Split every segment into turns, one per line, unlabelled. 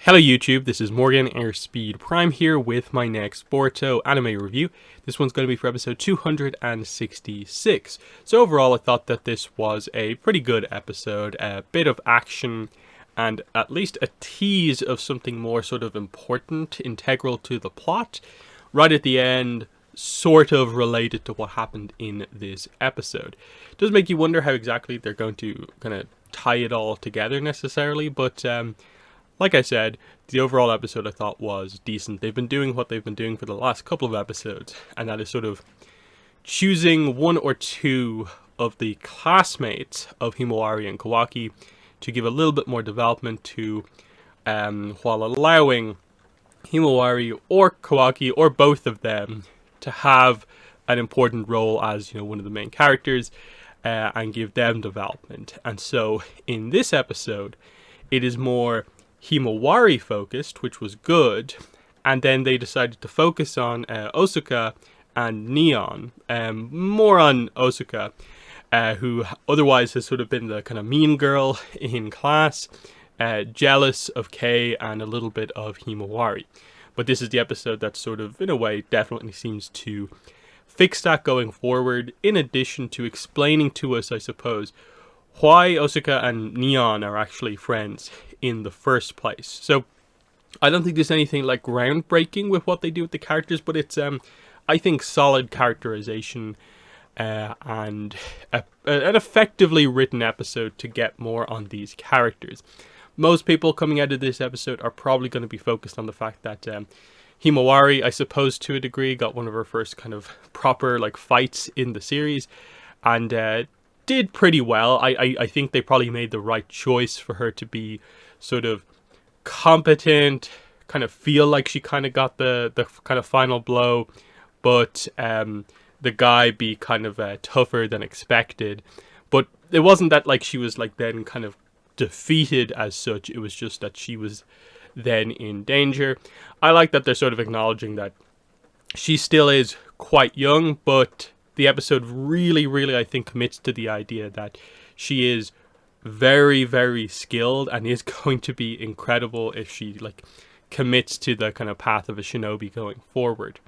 Hello YouTube, this is Morgan Airspeed Prime here with my next Boruto anime review. This one's going to be for episode 266. So overall I thought that this was a pretty good episode, a bit of action and at least a tease of something more sort of important, integral to the plot. Right at the end, sort of related to what happened in this episode. It does make you wonder how exactly they're going to kind of tie it all together necessarily, but like I said, the overall episode I thought was decent. They've been doing what they've been doing for the last couple of episodes, and that is sort of choosing one or two of the classmates of Himawari and Kawaki to give a little bit more development to, while allowing Himawari or Kawaki or both of them to have an important role as, one of the main characters, and give them development. And so in this episode, it is more Himawari focused, which was good, and then they decided to focus on Osuka and Neon, more on Osuka, who otherwise has sort of been the kind of mean girl in class, jealous of Kei and a little bit of Himawari. But this is the episode that sort of, in a way, definitely seems to fix that going forward, in addition to explaining to us, I suppose, why Osuka and Neon are actually friends in the first place. So I don't think there's anything like groundbreaking with what they do with the characters, but it's I think solid characterization and an effectively written episode to get more on these characters. Most people coming out of this episode are probably going to be focused on the fact that Himawari, I suppose to a degree, got one of her first kind of proper fights in the series, and did pretty well. I think they probably made the right choice for her to be sort of competent, kind of feel like she kind of got the kind of final blow, but the guy be kind of tougher than expected. But it wasn't that she was then kind of defeated as such. It was just that she was then in danger. I like that they're sort of acknowledging that she still is quite young, but the episode really, I think, commits to the idea that she is very, very skilled and is going to be incredible if she commits to the kind of path of a shinobi going forward.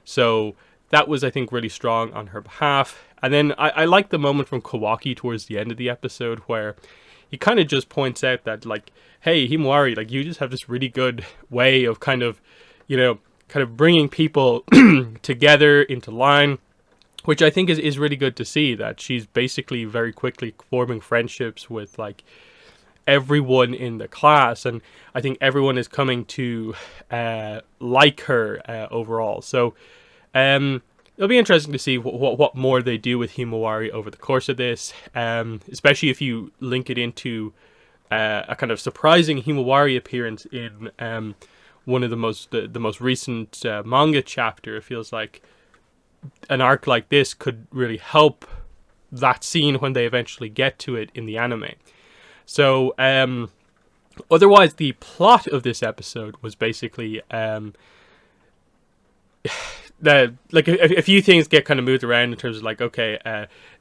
So that was, I think, really strong on her behalf. And then I like the moment from Kawaki towards the end of the episode where he kind of just points out that hey, Himawari, you just have this really good way of kind of bringing people together into line, which I think is really good to see, that she's basically very quickly forming friendships with everyone in the class, and I think everyone is coming to like her overall. So it'll be interesting to see what more they do with Himawari over the course of this, especially if you link it into a kind of surprising Himawari appearance in one of the most recent manga chapter. It feels like an arc like this could really help that scene when they eventually get to it in the anime. So otherwise the plot of this episode was basically a few things get kind of moved around in terms of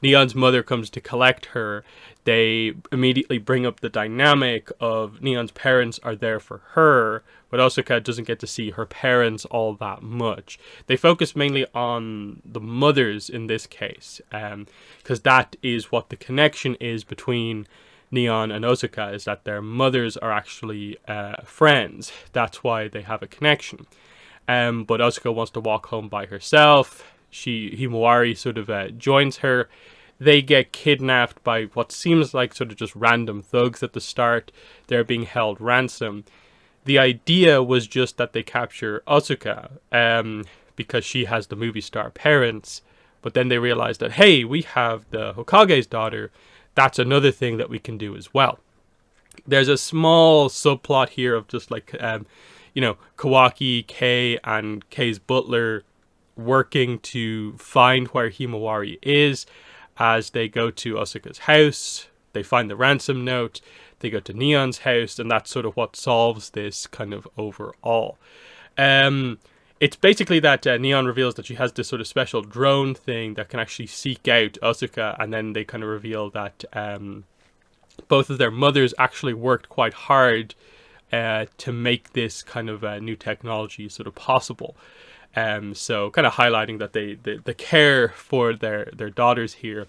Neon's mother comes to collect her. They immediately bring up the dynamic of Neon's parents are there for her, but Osuka doesn't get to see her parents all that much. They focus mainly on the mothers in this case, because that is what the connection is between Neon and Osuka, is that their mothers are actually friends. That's why they have a connection. But Osuka wants to walk home by herself. Himawari sort of joins her. They get kidnapped by what seems like sort of just random thugs at the start. They're being held ransom. The idea was just that they capture Osuka because she has the movie star parents. But then they realize that, hey, we have the Hokage's daughter. That's another thing that we can do as well. There's a small subplot here of just Kawaki, Kei, and Kei's butler working to find where Himawari is. As they go to Osuka's house, they find the ransom note, they go to Neon's house, and that's sort of what solves this kind of overall. It's basically that Neon reveals that she has this sort of special drone thing that can actually seek out Osuka, and then they kind of reveal that both of their mothers actually worked quite hard to make this kind of new technology sort of possible. So kind of highlighting that the care for their daughters here,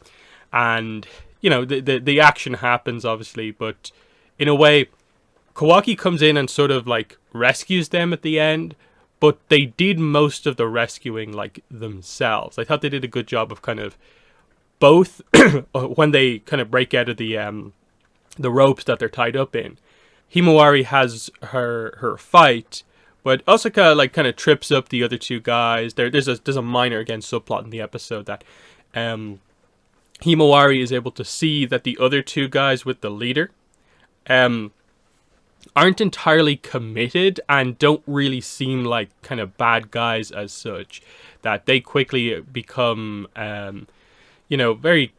and the action happens obviously, but in a way, Kawaki comes in and sort of like rescues them at the end, but they did most of the rescuing like themselves. I thought they did a good job of kind of both when they kind of break out of the ropes that they're tied up in. Himawari has her fight, but Asuka like kind of trips up the other two guys. There's a minor again subplot in the episode that Himawari is able to see that the other two guys with the leader aren't entirely committed and don't really seem like kind of bad guys as such. That they quickly become very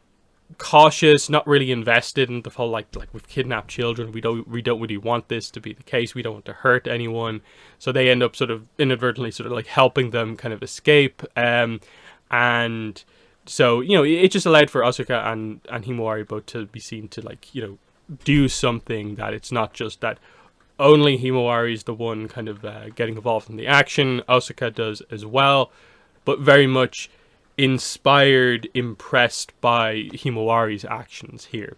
cautious, not really invested in the whole like we've kidnapped children. We don't really want this to be the case. We don't want to hurt anyone. So they end up sort of inadvertently sort of like helping them kind of escape. And so it just allowed for Asuka and Himawari both to be seen to like do something, that it's not just that only Himawari is the one kind of getting involved in the action. Asuka does as well, but very much inspired, impressed by Himawari's actions here.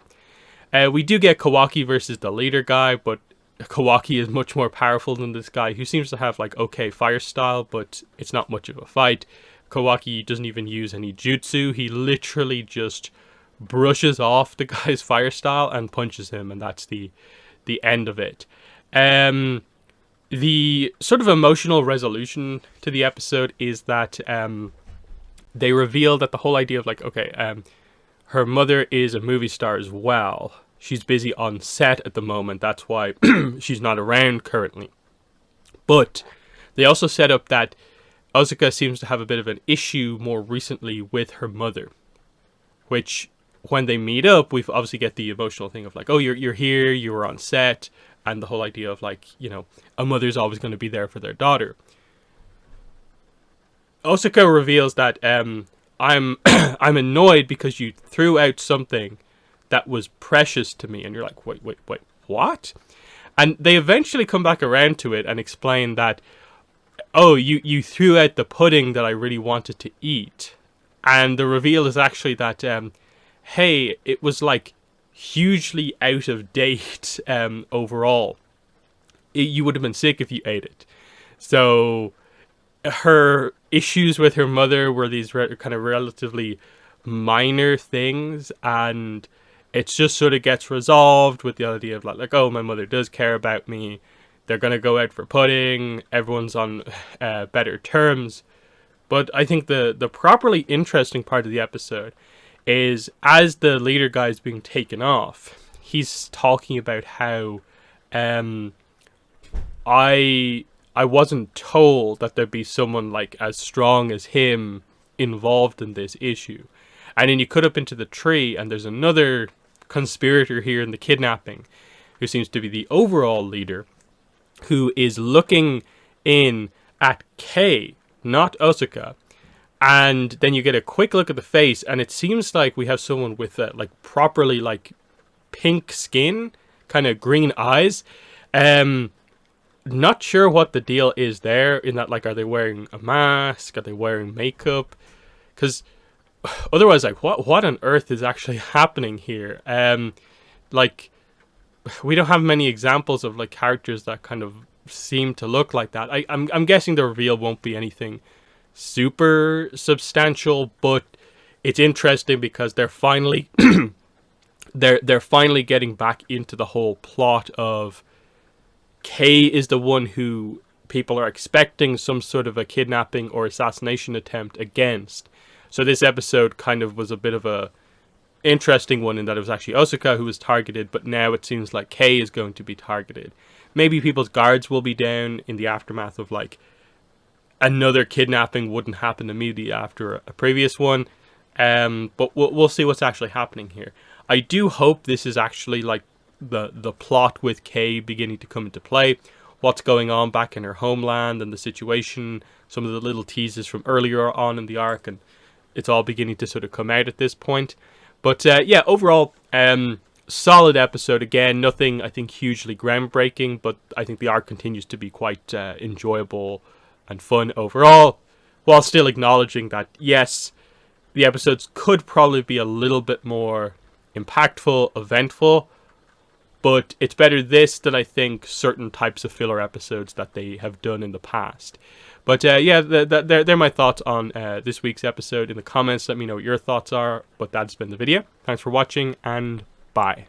We do get Kawaki versus the leader guy, but Kawaki is much more powerful than this guy, who seems to have like okay fire style, but it's not much of a fight. Kawaki doesn't even use any jutsu. He literally just brushes off the guy's fire style and punches him, and that's the end of it. The sort of emotional resolution to the episode is that they reveal that the whole idea of like, okay, her mother is a movie star as well. She's busy on set at the moment. That's why she's not around currently. But they also set up that Asuka seems to have a bit of an issue more recently with her mother, which when they meet up, we obviously get the emotional thing of like, oh, you're here, you were on set, and the whole idea of like, a mother's always going to be there for their daughter. Asuka reveals that I'm I'm annoyed because you threw out something that was precious to me, and you're like, wait, what? And they eventually come back around to it and explain that, oh, you threw out the pudding that I really wanted to eat. And the reveal is actually that, hey, it was like hugely out of date overall. You would have been sick if you ate it. So her issues with her mother were these kind of relatively minor things, and it just sort of gets resolved with the idea of like, oh, my mother does care about me. They're going to go out for pudding. Everyone's on better terms. But I think the properly interesting part of the episode is as the leader guy is being taken off, he's talking about how I wasn't told that there'd be someone like as strong as him involved in this issue. And then you cut up into the tree, and there's another conspirator here in the kidnapping, who seems to be the overall leader, who is looking in at Kei, not Asuka. And then you get a quick look at the face, and it seems like we have someone with like properly like pink skin, kind of green eyes. Not sure what the deal is there, in that like, are they wearing a mask? Are they wearing makeup? Because otherwise, like, what on earth is actually happening here? Like, we don't have many examples of like characters that kind of seem to look like that. I'm guessing the reveal won't be anything super substantial, but it's interesting because they're finally they're finally getting back into the whole plot of Kei is the one who people are expecting some sort of a kidnapping or assassination attempt against. So this episode kind of was a bit of a interesting one in that it was actually Asuka who was targeted, but now it seems like Kei is going to be targeted. Maybe people's guards will be down in the aftermath of like another kidnapping wouldn't happen immediately after a previous one. But we'll see what's actually happening here. I do hope this is actually like the plot with Kei beginning to come into play. What's going on back in her homeland and the situation, some of the little teases from earlier on in the arc, and it's all beginning to sort of come out at this point. But yeah, overall, solid episode. Again, nothing I think hugely groundbreaking, but I think the arc continues to be quite enjoyable and fun overall, while still acknowledging that yes, the episodes could probably be a little bit more impactful, eventful, but it's better this than I think certain types of filler episodes that they have done in the past. But yeah, they're my thoughts on this week's episode. In the comments, let me know what your thoughts are. But that's been the video. Thanks for watching, and bye.